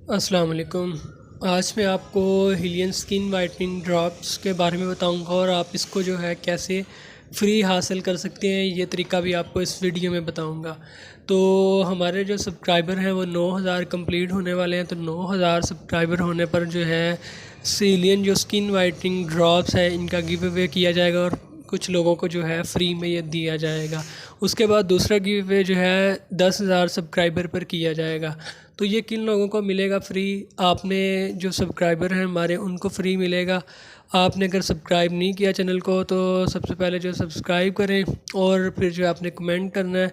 अस्सलाम वालेकुम। आज मैं आपको हिलियन स्किन वाइटनिंग ड्रॉप्स के बारे में बताऊंगा और आप इसको जो है कैसे फ्री हासिल कर सकते हैं, ये तरीका भी आपको इस वीडियो में बताऊंगा। तो हमारे जो सब्सक्राइबर हैं वो 9000 कंप्लीट होने वाले हैं। तो 9000 सब्सक्राइबर होने पर जो है हिलियन जो स्किन वाइटनिंग ड्रॉप्स हैं इनका गिव अवे किया जाएगा और कुछ लोगों को जो है फ्री में ये दिया जाएगा। उसके बाद दूसरा गिव अवे जो है 10,000 सब्सक्राइबर पर किया जाएगा। तो ये किन लोगों को मिलेगा फ्री? आपने जो सब्सक्राइबर हैं हमारे उनको फ्री मिलेगा। आपने अगर सब्सक्राइब नहीं किया चैनल को तो सबसे पहले जो सब्सक्राइब करें और फिर जो आपने कमेंट करना है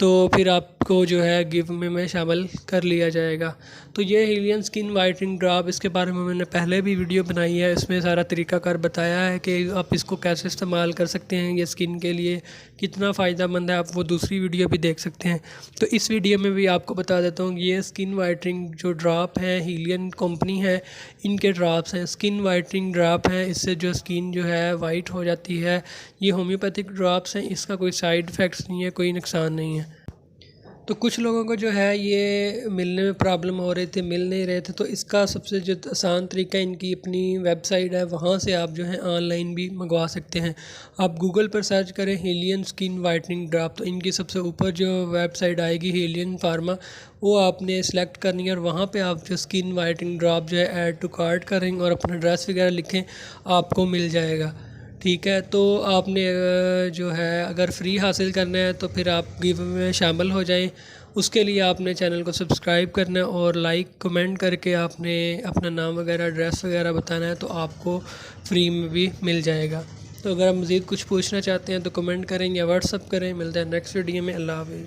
तो फिर आपको जो है गिव में शामिल कर लिया जाएगा। तो ये हिलियन स्किन वाइटनिंग ड्रॉप, इसके बारे में मैंने पहले भी वीडियो बनाई है। इसमें सारा तरीकाकार बताया है कि आप इसको कैसे इस्तेमाल कर सकते हैं, ये स्किन के लिए कितना फ़ायदेमंद है। आप वो दूसरी वीडियो भी देख सकते हैं। तो इस वीडियो में भी आपको बता देता हूँ, ये स्किन वाइटनिंग जो ड्रॉप है हिलियन कंपनी है इनके ड्रॉप्स हैं, स्किन वाइटनिंग ड्रॉप हैं। इससे जो स्किन जो है वाइट हो जाती है। ये होम्योपैथिक ड्रॉप्स हैं, इसका कोई साइड इफ़ेक्ट्स नहीं है, कोई नुकसान नहीं है। तो कुछ लोगों को जो है ये मिलने में प्रॉब्लम हो रही थी, मिल नहीं रहे थे। तो इसका सबसे जो आसान तरीका, इनकी अपनी वेबसाइट है, वहाँ से आप जो है ऑनलाइन भी मंगवा सकते हैं। आप गूगल पर सर्च करें हिलियन स्किन वाइटनिंग ड्रॉप, तो इनकी सबसे ऊपर जो वेबसाइट आएगी हिलियन फार्मा, वो आपने सेलेक्ट करनी है और वहाँ पे आप जो स्किन वाइटनिंग ड्रॉप जो है ऐड टू कार्ट करेंगे और अपना एड्रेस वगैरह लिखें, आपको मिल जाएगा। ठीक है, तो आपने जो है अगर फ्री हासिल करना है तो फिर आप गिव में शामिल हो जाएं। उसके लिए आपने चैनल को सब्सक्राइब करना है और लाइक कमेंट करके आपने अपना नाम वगैरह एड्रेस वगैरह बताना है, तो आपको फ्री में भी मिल जाएगा। तो अगर आप मज़ीद कुछ पूछना चाहते हैं तो कमेंट करें या व्हाट्सअप करें। मिलता है नेक्स्ट वीडियो में। अल्लाह हाफ़िज़।